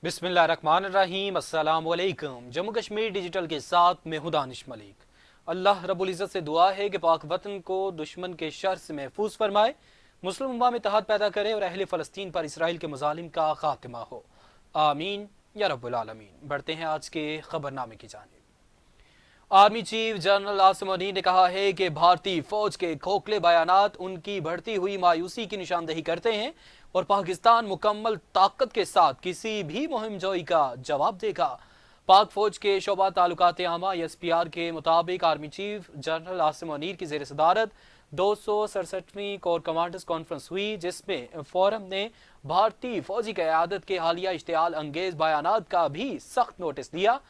बिस्मिल्लाहिर्रहमानिर्रहीम। अस्सलाम वालेकुम। जम्मू कश्मीर डिजिटल के साथ मैं हूं दानिश मलिक। अल्लाह रब्बुल इज़्ज़त से दुआ है कि पाक वतन को दुश्मन के शर से महफूज फरमाए, मुस्लिम उम्मा में इत्तेहाद पैदा करे और अहले फ़लस्तीन पर इसराइल के मज़ालिम का खात्मा हो। आमीन या रब्बुल आलमीन। बढ़ते हैं आज के खबरनामे की जानिब। Army chief general Asim Munir ने कहा है कि भारतीय फौज के खोखले बयानात उनकी बढ़ती हुई मायूसी की निशानदेही करते हैं और पाकिस्तान मुकम्मल ताकत के साथ किसी भी मुहिम जोई का जवाब देगा। पाक फौज के शोबा ताल्लुकात आमा एसपीआर के मुताबिक army chief general Asim Munir की ज़ेर सदारत 267वीं कोर कमांडर्स कॉन्फ्रेंस हुई, जिसमें फोरम ने भारतीय फौजी क़यादत के हालिया इश्तियाल अंगेज बयानात का भी सख्त नोटिस लिया।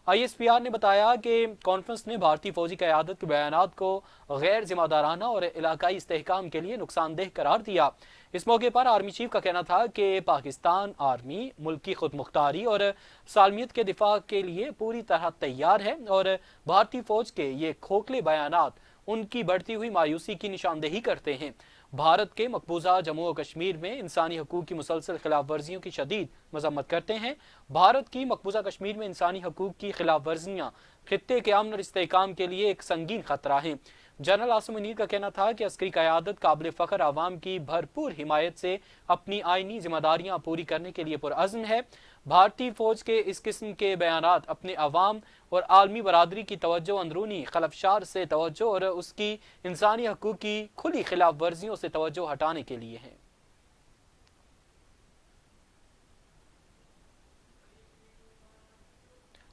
आईएसपीआर ने बताया कि कॉन्फ्रेंस ने भारतीय फौजी क़यादत के बयानात को गैर जिम्मेदाराना और इलाकाई इस्तेहकाम के लिए नुकसानदेह करार दिया। इस मौके पर आर्मी चीफ का कहना था कि पाकिस्तान आर्मी मुल्क की खुद मुख्तारी और सालमियत के दिफा के लिए पूरी तरह तैयार है और भारतीय फौज के ये खोखले बयानात उनकी बढ़ती हुई मायूसी की निशानदेही करते हैं। भारत के मकबूजा जम्मू और कश्मीर में इंसानी हकूक की मुसलसल खिलाफ वर्जियों की शदीद मजम्मत करते हैं। भारत की मकबूजा कश्मीर में इंसानी हकूक की खिलाफ वर्जियाँ खित्ते के अमन और इस्तेहकाम के लिए एक संगीन खतरा है। जनरल आसिम मुनीर का कहना था कि अस्करी क़यादत काबिल फ़ख्र आवाम की भरपूर हिमायत से अपनी आइनी जिम्मेदारियां पूरी करने के लिए पुरअज़्म है। भारतीय फौज के इस किस्म के बयानात अपने अवाम और आलमी बरादरी की तवज्जो अंदरूनी खलफशार से तवज्जो और उसकी इंसानी हकूक की खुली खिलाफ वर्जियों से तवज्जो हटाने के लिए हैं।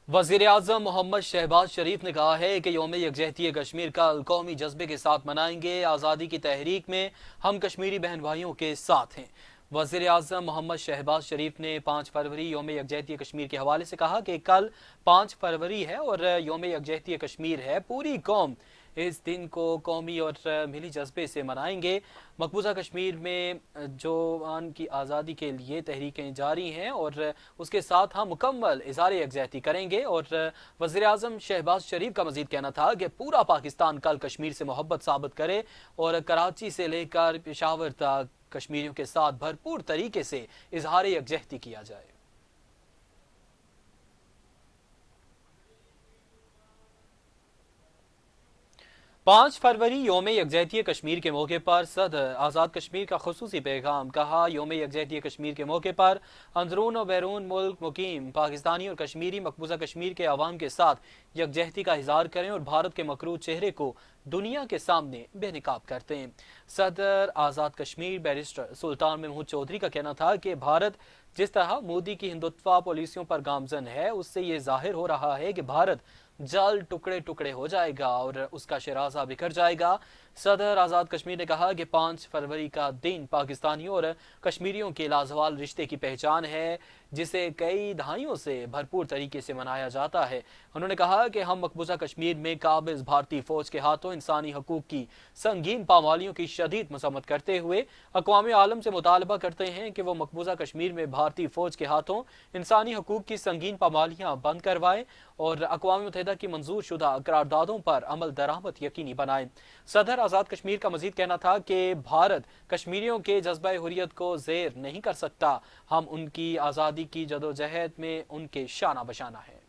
वज़ीर-ए-आज़म मोहम्मद शहबाज शरीफ ने कहा है कि यौम यकजहती कश्मीर कल कौमी जज्बे के साथ मनाएंगे। आज़ादी की तहरीक में हम कश्मीरी बहन भाइयों के साथ हैं। वज़ीर-ए-आज़म मोहम्मद शहबाज शरीफ ने 5 फरवरी यौम यकजहती कश्मीर के हवाले से कहा कि कल 5 फरवरी है और यौम यकजहती कश्मीर है। पूरी कौम इस दिन को कौमी और मिली जज्बे से मनाएंगे। मकबूजा कश्मीर में जवान की आज़ादी के लिए तहरीकें जारी हैं और उसके साथ हम मुकम्मल इज़हार यकजहती करेंगे। और वज़ीर-ए-आज़म शहबाज शरीफ का मज़ीद कहना था कि पूरा पाकिस्तान कल कश्मीर से मोहब्बत साबित करे और कराची से लेकर पेशावर तक कश्मीरियों के साथ भरपूर तरीके से इज़हार यकजहती किया जाए। पाँच फरवरी यौम यकजहती कश्मीर के मौके पर सदर आज़ाद कश्मीर का खुसूसी पैगाम। कहा, यौम यकजहती कश्मीर के मौके पर अंदरून और बैरून मुल्क मुकीम पाकिस्तानी और कश्मीरी मकबूजा कश्मीर के अवाम के साथ यकजहती का इज़हार करें और भारत के मकरूज चेहरे को दुनिया के सामने बेनकाब करते हैं। सदर आज़ाद कश्मीर बैरिस्टर सुल्तान महमूद चौधरी का कहना था कि भारत जिस तरह मोदी की हिंदुत्व पॉलिसियों पर गामजन है, उससे ये जाहिर हो रहा है कि भारत जल्द टुकड़े टुकड़े हो जाएगा और उसका शराजा बिखर जाएगा। सदर आज़ाद कश्मीर ने कहा कि 5 फरवरी का दिन पाकिस्तानियों और कश्मीरियों के लाजवाल रिश्ते की पहचान है, जिसे कई दहाइयों से भरपूर तरीके से मनाया जाता है। उन्होंने कहा कि हम मकबूजा कश्मीर में काबिज भारतीय फौज के हाथों इंसानी हकूक की संगीन पामालियों की शदीद मसम्मत करते हुए अक़वाम आलम से मुतालबा करते हैं कि वो मकबूजा कश्मीर में भारतीय फौज के हाथों इंसानी हकूक की संगीन पामालियाँ बंद करवाएं और अक़वाम मुत्तहिदा की मंजूर शुदा करारदादों पर अमल दरामद यकीनी बनाएं। सदर आज़ाद कश्मीर का मजीद कहना था कि भारत कश्मीरियों के जज्बा हुर्रियत को ज़ेर नहीं कर सकता। हम उनकी आज़ादी की जदोजहद में उनके शाना बशाना है।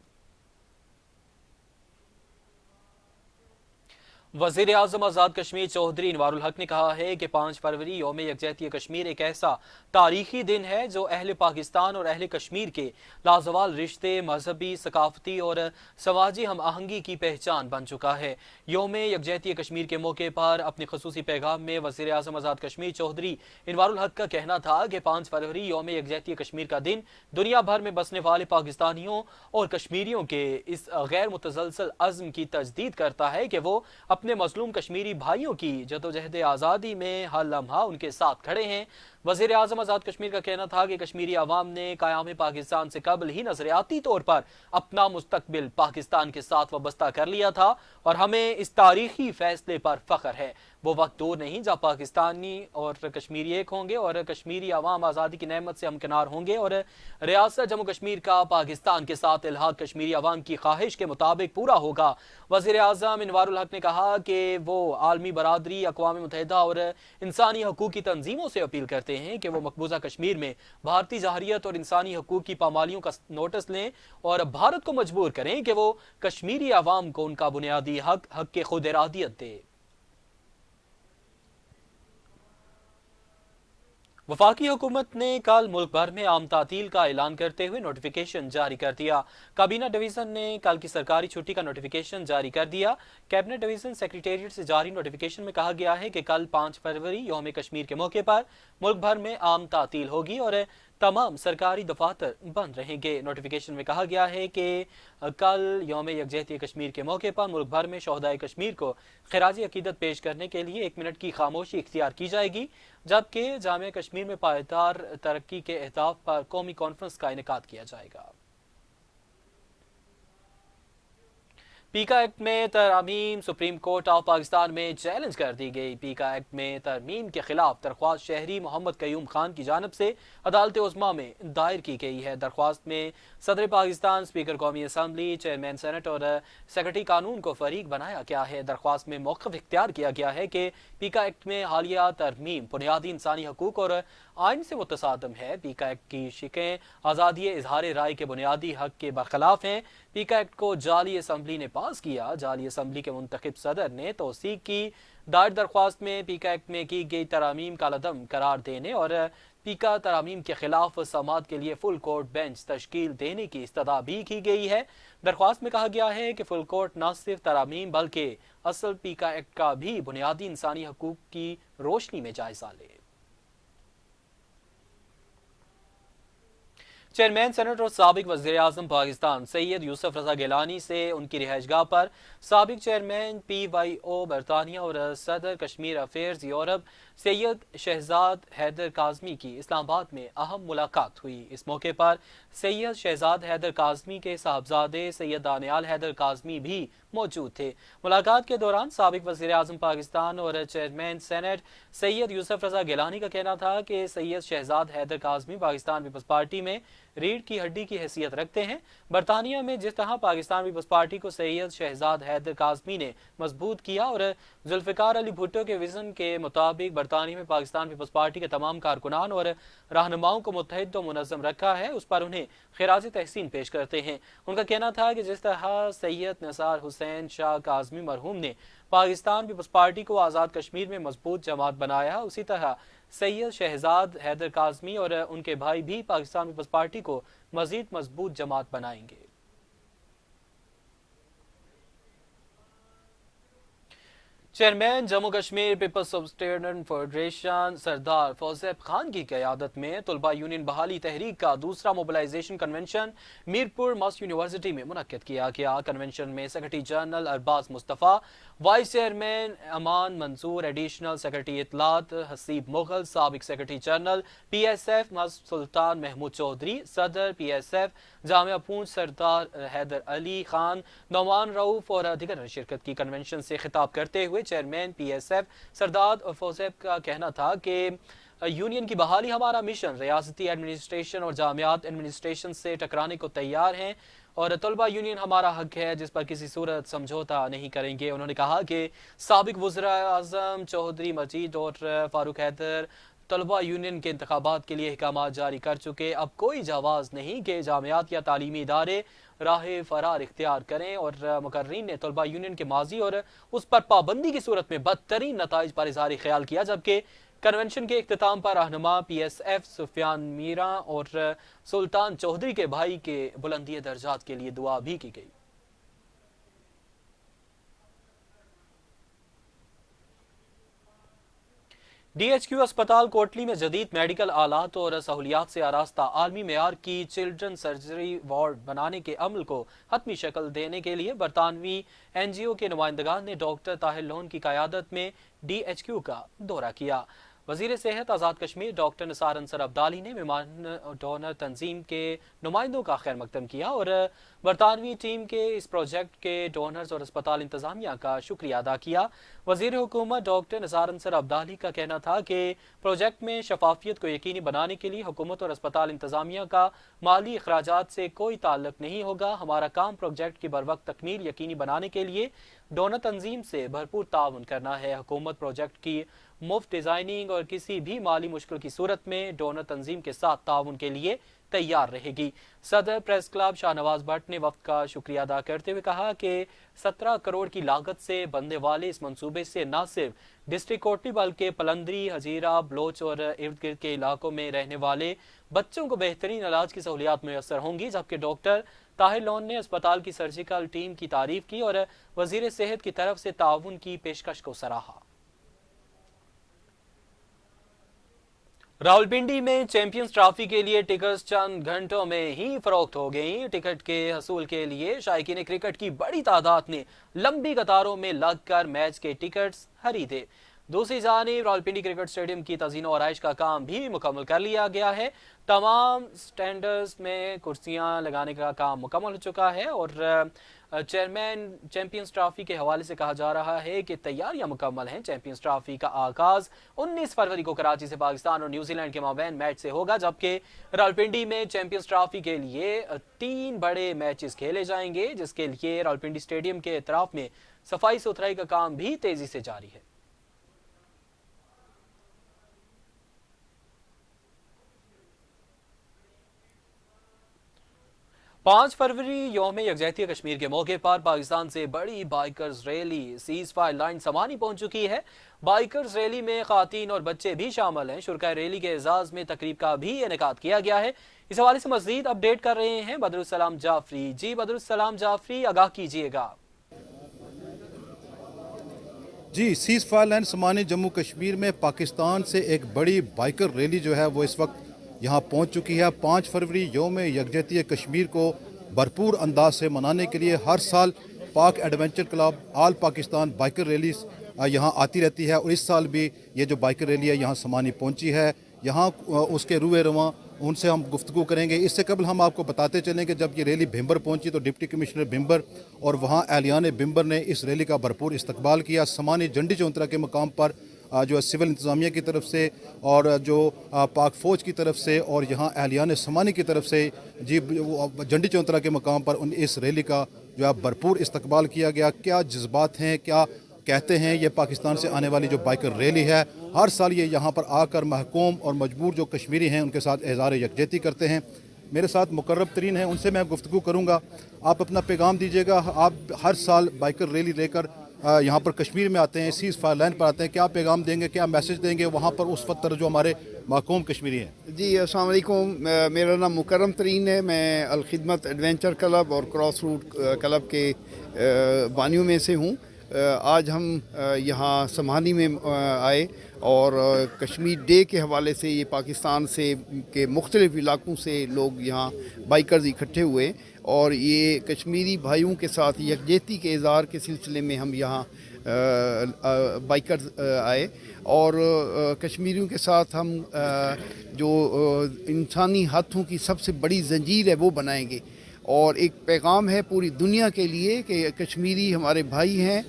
वज़ीर आज़म आज़ाद कश्मीर चौधरी इनवारुल हक ने कहा है कि 5 फरवरी यौम यकजहती कश्मीर एक ऐसा तारीखी दिन है जो अहले पाकिस्तान और अहले कश्मीर के लाजवाल रिश्ते, मजहबी, सकाफती और समाजी हम आहंगी की पहचान बन चुका है। यौम यकजहती कश्मीर के मौके पर अपने खसूसी पैगाम में वज़ीर आज़म आज़ाद कश्मीर चौधरी इनवारुल हक का कहना था कि 5 फरवरी यौम यकजहती कश्मीर का दिन दुनिया भर में बसने वाले पाकिस्तानियों और कश्मीरियों के इस गैर मुतसलसल अज़्म की तजदीद करता है कि वो अपने मजलूम कश्मीरी भाइयों की जदोजहद आज़ादी में हर लम्हा उनके साथ खड़े हैं। वज़ीर आज़म आज़ाद कश्मीर का कहना था कि कश्मीरी अवाम ने क़याम पाकिस्तान से कबल ही नज़रियाती तौर पर अपना मुस्तकबिल पाकिस्तान के साथ वाबस्ता कर लिया था और हमें इस तारीखी फैसले पर फ़ख्र है। वो वक्त दूर नहीं जब पाकिस्तानी और कश्मीरी एक होंगे और कश्मीरी अवाम आज़ादी की नेमत से हमकिनार होंगे और रियासत जम्मू कश्मीर का पाकिस्तान के साथ इल्हाक कश्मीरी अवाम की ख्वाहिश के मुताबिक पूरा होगा। वज़ीर आज़म इनवारुल हक ने कहा कि वो आलमी बरादरी, अक़वाम मुत्तहिदा और इंसानी हकूक़ की तंजीमों से अपील करते چاہتے ہیں کہ وہ مقبوضہ کشمیر میں بھارتی جارحیت اور انسانی حقوق کی پامالیوں کا نوٹس لیں اور بھارت کو مجبور کریں کہ وہ کشمیری عوام کو ان کا بنیادی حق کے خود ارادیت دے۔ وفاقی حکومت نے کل ملک بھر میں عام تعطیل کا اعلان کرتے ہوئے نوٹیفیکیشن جاری کر دیا۔ کابینہ ڈویژن نے کل کی سرکاری چھٹی کا نوٹیفیکیشن جاری کر دیا۔ کیبنٹ ڈویژن سیکریٹریٹ سے جاری نوٹیفیکیشن میں کہا گیا ہے کہ کل 5 فروری یوم کشمیر کے موقع پر ملک بھر میں عام تعطیل ہوگی اور تمام سرکاری دفاتر بند رہیں گے۔ نوٹیفیکیشن میں کہا گیا ہے کہ کل یوم یکجہتی کشمیر کے موقع پر ملک بھر میں شہدائے کشمیر کو خراج عقیدت پیش کرنے کے لیے 1 منٹ کی خاموشی اختیار کی جائے گی، جبکہ جامعہ کشمیر میں پائیدار ترقی کے اہداف پر قومی کانفرنس کا انعقاد کیا جائے گا۔ پیکا ایکٹ میں ترامیم سپریم کورٹ آف پاکستان میں چیلنج کر دی گئی۔ پیکا ایکٹ میں ترمیم کے خلاف درخواست شہری محمد قیوم خان کی جانب سے عدالت عظمیٰ میں دائر کی گئی ہے۔ درخواست میں صدر پاکستان، اسپیکر قومی اسمبلی، چیئرمین سینٹ اور سیکرٹری قانون کو فریق بنایا گیا ہے۔ درخواست میں موقف اختیار کیا گیا ہے کہ پیکا ایکٹ میں حالیہ ترمیم بنیادی انسانی حقوق اور آئین سے متصادم ہے۔ پیکا ایکٹ کی شقیں آزادی اظہار رائے کے بنیادی حق کے برخلاف ہیں۔ پیکا ایکٹ کو جعلی اسمبلی نے پاس کیا۔ جعلی اسمبلی کے منتخب صدر نے توثیق کی۔ دائر درخواست میں پیکا ایکٹ میں کی گئی ترامیم کالعدم قرار دینے اور پیکا ترامیم کے خلاف سماعت کے لیے فل کورٹ بینچ تشکیل دینے کی استدعا بھی کی گئی ہے۔ درخواست میں کہا گیا ہے کہ فل کورٹ نہ صرف ترامیم بلکہ اصل پیکا ایکٹ کا بھی بنیادی انسانی حقوق کی روشنی میں جائزہ لے۔ چیئرمین سینٹ اور سابق وزیر اعظم پاکستان سید یوسف رضا گیلانی سے ان کی رہائش گاہ پر سابق چیئرمین پی وائی او برطانیہ اور صدر کشمیر افیئرز یورپ سید شہزاد حیدر کاظمی کی اسلام آباد میں اہم ملاقات ہوئی۔ اس موقع پر سید شہزاد حیدر کاظمی کے صاحبزادے سید دانیال حیدر کاظمی بھی موجود تھے۔ ملاقات کے دوران سابق وزیر اعظم پاکستان اور چیئرمین سینٹ سید یوسف رضا گیلانی کا کہنا تھا کہ سید شہزاد حیدر کاظمی پاکستان پیپلز پارٹی میں ریڑھ کی ہڈی کی حیثیت رکھتے ہیں۔ برطانیہ میں جس طرح پاکستان پیپلز پارٹی کو سید شہزاد حیدر کاظمی نے مضبوط کیا اور ذوالفقار علی بھٹو کے وژن کے مطابق برطانیہ میں پاکستان پیپلز پارٹی کے تمام کارکنان اور رہنماؤں کو متحد و منظم رکھا ہے، اس پر انہیں خراج تحسین پیش کرتے ہیں۔ ان کا کہنا تھا کہ جس طرح سید نثار حسین شاہ کاظمی مرحوم نے پاکستان پیپلز پارٹی کو آزاد کشمیر میں مضبوط جماعت بنایا، اسی طرح سید شہزاد حیدر کاظمی اور ان کے بھائی بھی پاکستان پیپلز پارٹی کو مزید مضبوط جماعت بنائیں گے۔ Chairman Jammu Kashmir peoples student federation Sardar Fozeb Khan کی قیادت میں طلبہ یونین بحالی تحریک کا دوسرا mobilization convention Mirpur MUST university میں منعقد کیا گیا۔ کنونشن میں secretary general Arbaz Mustafa, vice chairman Aman Manzoor, additional secretary اطلاعات حسیب مغل، سابق secretary general P S F Sultan Mahmood Chaudhry, صدر پی ایس ایف جامعہ پونچھ سردار حیدر علی خان، نعمان رؤوف اور دیگر نے شرکت کی۔ کنونشن سے خطاب کرتے ہوئے چیئرمین پی ایس ایف سردار فوزیب کا کہنا تھا کہ یونین کی بحالی ہمارا مشن، ریاستی ایڈمنسٹریشن اور جامعات ایڈمنسٹریشن سے ٹکرانے کو تیار ہیں اور طلبہ یونین ہمارا حق ہے جس پر کسی صورت سمجھوتا نہیں کریں گے۔ انہوں نے کہا کہ سابق وزراء اعظم چودھری مجید اور فاروق حیدر طلبہ یونین کے انتخابات کے لیے احکامات جاری کر چکے، اب کوئی جواز نہیں کہ جامعات یا تعلیمی ادارے راہ فرار اختیار کریں، اور مقررین نے طلبہ یونین کے ماضی اور اس پر پابندی کی صورت میں بدترین نتائج پر اظہار خیال کیا، جبکہ کنونشن کے اختتام پر رہنما پی ایس ایف سفیان میرا اور سلطان چودھری کے بھائی کے بلندی درجات کے لیے دعا بھی کی گئی۔ ڈی ایچ کیو اسپتال کوٹلی میں جدید میڈیکل آلات اور سہولیات سے آراستہ عالمی معیار کی چلڈرن سرجری وارڈ بنانے کے عمل کو حتمی شکل دینے کے لیے برطانوی این جی او کے نمائندگان نے ڈاکٹر طاہر لون کی قیادت میں ڈی ایچ کیو کا دورہ کیا۔ وزیر صحت آزاد کشمیر ڈاکٹر نثار انصر عبدالی نے مہمان ڈونر تنظیم کے نمائندوں کا خیر مقدم کیا اور برطانوی ٹیم کے اس پروجیکٹ کے ڈونرز اور اسپتال انتظامیہ کا شکریہ ادا کیا۔ وزیر حکومت ڈاکٹر نثار انصر عبدالی کا کہنا تھا کہ پروجیکٹ میں شفافیت کو یقینی بنانے کے لیے حکومت اور اسپتال انتظامیہ کا مالی اخراجات سے کوئی تعلق نہیں ہوگا۔ ہمارا کام پروجیکٹ کی بروقت تکمیل یقینی بنانے کے لیے ڈونر تنظیم سے بھرپور تعاون کرنا ہے۔ حکومت پروجیکٹ کی मुफ्त डिजाइनिंग और किसी भी माली मुश्किल की सूरत में डोनर तंजीम के साथ ताउन के लिए तैयार रहेगी। सदर प्रेस क्लब शाहनवाज भट्ट ने वक्त का शुक्रिया अदा करते हुए कहा कि 17 करोड़ की लागत से बनने वाले इस मंसूबे से न सिर्फ डिस्ट्रिक्ट कोटली बल्कि पलंदरी, हजीरा, बलोच और इर्द गिर्द के इलाकों में रहने वाले बच्चों को बेहतरीन इलाज की सहूलियात मैसर होंगी। जबकि डॉक्टर ताहिर लोन ने अस्पताल की सर्जिकल टीम की तारीफ की और वजीर सेहत की तरफ से ताउन की पेशकश को सराहा। रावलपिंडी में चैंपियंस ट्रॉफी के लिए टिकट्स चंद घंटों में ही फरोख्त हो गई। टिकट के हसूल के लिए शायकीन क्रिकेट की बड़ी तादाद ने लंबी कतारों में लगकर मैच के टिकट्स खरीदे। दूसरी जानिब रावलपिंडी क्रिकेट स्टेडियम की तज़ीन और आराइश का काम भी मुकम्मल कर लिया गया है। तमाम स्टैंडर्स में कुर्सियां लगाने का काम मुकम्मल हो चुका है और चेयरमैन चैंपियंस ट्रॉफी के हवाले से कहा जा रहा है कि तैयारियां मुकम्मल हैं। चैंपियंस ट्रॉफी का आगाज 19 फरवरी को कराची से पाकिस्तान और न्यूजीलैंड के माबैन मैच से होगा, जबकि रावलपिंडी में चैंपियंस ट्रॉफी के लिए 3 बड़े मैचेस खेले जाएंगे, जिसके लिए रावलपिंडी स्टेडियम के अतराफ में सफाई सुथराई का काम भी तेजी से जारी है। 5 फरवरी यौम यकजहती कश्मीर के मौके पर पाकिस्तान से बड़ी bikers rally cease fire line Samahni पहुंच चुकी है। बाइकर्स रैली में खातीन और बच्चे भी शामिल हैं। शुरका रैली के एजाज में तकरीब का भी इनेकाद किया गया है। इस हवाले से मजीद अपडेट कर रहे हैं बदरुस्सलाम जाफरी। जी बदरुस्सलाम जाफरी, आगाह कीजिएगा। जी, cease fire line Samahni Jammu Kashmir में पाकिस्तान से एक बड़ी बाइकर रैली जो है वो इस वक्त यहाँ पहुँच चुकी है। 5 फरवरी यौम यकजहती कश्मीर को भरपूर अंदाज से मनाने के लिए हर साल पाक adventure club all Pakistan biker rallies यहाँ आती रहती है और इस साल भी ये जो बाइकर रैली है यहाँ समानी पहुँची है। यहाँ उसके रुए रवां उनसे हम गुफ्तगू करेंगे। इससे कबल हम आपको बताते चलें कि जब ये रैली भिम्बर पहुंची तो डिप्टी कमिश्नर भिम्बर और वहाँ एहलियान भिम्बर ने इस रैली का भरपूर इस्तकबाल किया। समानी जंडी चौंतरा के मकाम पर जो सिविल इंतज़ामिया की तरफ से और जो पाक फ़ौज की तरफ से और यहाँ एहलियान समानी की तरफ से जी जंडी चौंतरा के मकाम पर इस रैली का जो है भरपूर इस्तकबाल किया गया। क्या जज्बात हैं, क्या कहते हैं ये पाकिस्तान से आने वाली जो बाइकर रैली है। हर साल ये यहाँ पर आकर महकूम और मजबूर जो कश्मीरी हैं उनके साथ इज़हार यकजहती करते हैं। मेरे साथ मुकर्रब तरीन हैं, उनसे मैं गुफ्तगू करूँगा। आप अपना पैगाम दीजिएगा। आप हर साल बाइकर रैली लेकर यहाँ पर कश्मीर में आते हैं, सीज फायर लाइन पर आते हैं, क्या पैगाम देंगे, क्या मैसेज देंगे वहाँ पर उस वक्त जो हमारे महकूम कश्मीरी हैं। जी अस्सलाम वालेकुम, मेरा नाम मुकर्रम तरीन है। मैं अलखिदमत एडवेंचर क्लब और क्रॉस रूट क्लब के बानियों में से हूँ। आज हम यहाँ समानी में आए और कश्मीर डे के हवाले से ये पाकिस्तान से के मुख्तलिफ़ इलाक़ों से लोग यहाँ बाइकर्स इकट्ठे हुए और ये कश्मीरी भाइयों के साथ यकजहती के इज़हार के सिलसिले में हम यहाँ बाइकर्स आए और कश्मीरियों के साथ हम जो इंसानी हाथों की सबसे बड़ी जंजीर है वो बनाएंगे और एक पैगाम है पूरी दुनिया के लिए कि कश्मीरी हमारे भाई हैं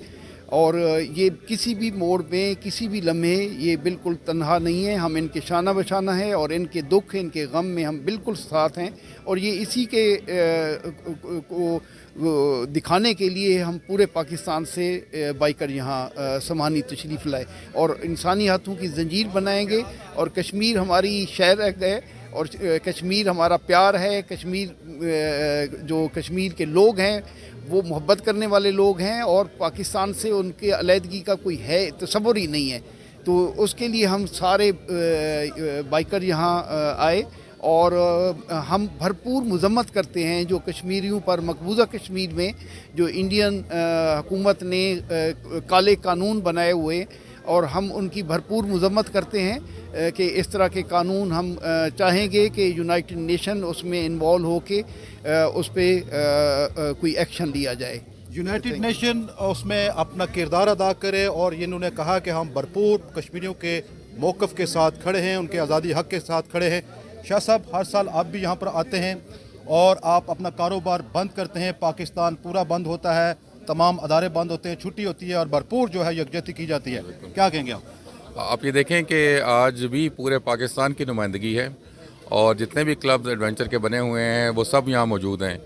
और ये किसी भी मोड़ में किसी भी लम्हे ये बिल्कुल तन्हा नहीं है। हम इनके शाना बशाना है और इनके दुख इनके गम में हम बिल्कुल साथ हैं और ये इसी के को दिखाने के लिए हम पूरे पाकिस्तान से बाइकर यहाँ समानी तशरीफ़ लाए और इंसानी हाथों की जंजीर बनाएंगे और कश्मीर हमारी शहर है और कश्मीर हमारा प्यार है। कश्मीर जो कश्मीर के लोग हैं वो मोहब्बत करने वाले लोग हैं और पाकिस्तान से उनके अलहदगी का कोई है तसव्वुर ही नहीं है। तो उसके लिए हम सारे बाइकर यहाँ आए और हम भरपूर मज़म्मत करते हैं जो कश्मीरियों पर मकबूजा कश्मीर में जो इंडियन हुकूमत ने काले कानून बनाए हुए और हम उनकी भरपूर मज़म्मत करते हैं कि इस तरह के कानून हम चाहेंगे कि यूनाइटेड नेशन उसमें इन्वॉल्व हो के उस पर कोई एक्शन लिया जाए। यूनाइटेड नेशन उसमें अपना किरदार अदा करे और ये इन्होंने कहा कि हम भरपूर कश्मीरियों के मौक़िफ़ के साथ खड़े हैं, उनके आज़ादी हक़ के साथ खड़े हैं। शाह साहब, हर साल आप भी यहाँ पर आते हैं और आप अपना कारोबार बंद करते हैं, पाकिस्तान पूरा बंद होता है, तमाम अदारे बंद होते हैं, छुट्टी होती है और भरपूर जो है यकजहती की जाती है, क्या कहेंगे आप ये देखें कि आज भी पूरे पाकिस्तान की नुमाइंदगी है और जितने भी क्लब्स एडवेंचर के बने हुए हैं वो सब यहाँ मौजूद हैं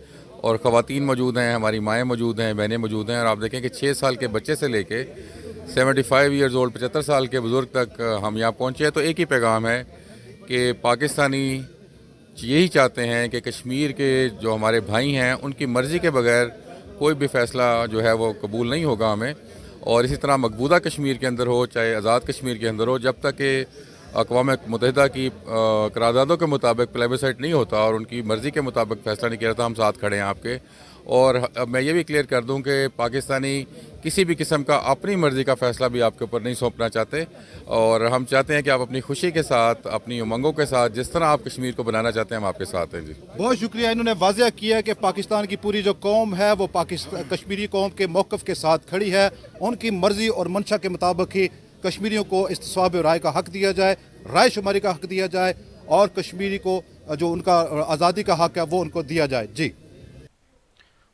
और ख़वातीन मौजूद हैं, हमारी माएँ मौजूद हैं, बहनें मौजूद हैं और आप देखें कि 6 साल के बच्चे से लेके 75 ایئرز اولڈ 75 سال کے بزرگ تک ہم یہاں پہنچے ہیں. تو ایک ہی پیغام ہے کہ پاکستانی یہی چاہتے ہیں کہ کشمیر کے جو ہمارے بھائی ہیں ان کی مرضی کے بغیر کوئی بھی فیصلہ جو ہے وہ قبول نہیں ہوگا ہمیں. اور اسی طرح مقبوضہ کشمیر کے اندر ہو چاہے آزاد کشمیر کے اندر ہو، جب تک کہ اقوام متحدہ کی قراردادوں کے مطابق پلیبیسائٹ نہیں ہوتا اور ان کی مرضی کے مطابق فیصلہ نہیں کیا جاتا، ہم ساتھ کھڑے ہیں آپ کے. اور میں یہ بھی کلیئر کر دوں کہ پاکستانی کسی بھی قسم کا اپنی مرضی کا فیصلہ بھی آپ کے اوپر نہیں سونپنا چاہتے، اور ہم چاہتے ہیں کہ آپ اپنی خوشی کے ساتھ، اپنی امنگوں کے ساتھ جس طرح آپ کشمیر کو بنانا چاہتے ہیں ہم آپ کے ساتھ ہیں. جی بہت شکریہ. انہوں نے واضح کیا کہ پاکستان کی پوری جو قوم ہے وہ کشمیری قوم کے موقف کے ساتھ کھڑی ہے. ان کی مرضی اور منشا کے مطابق ہی کشمیریوں کو استصواب رائے کا حق دیا جائے، رائے شماری کا حق دیا جائے، اور کشمیری کو جو ان کا آزادی کا حق ہے وہ ان کو دیا جائے. جی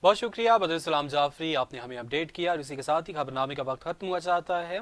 بہت شکریہ بدر السلام جعفری، آپ نے ہمیں اپڈیٹ کیا، اور اسی کے ساتھ ہی خبرنامے کا وقت ختم ہوا چاہتا ہے.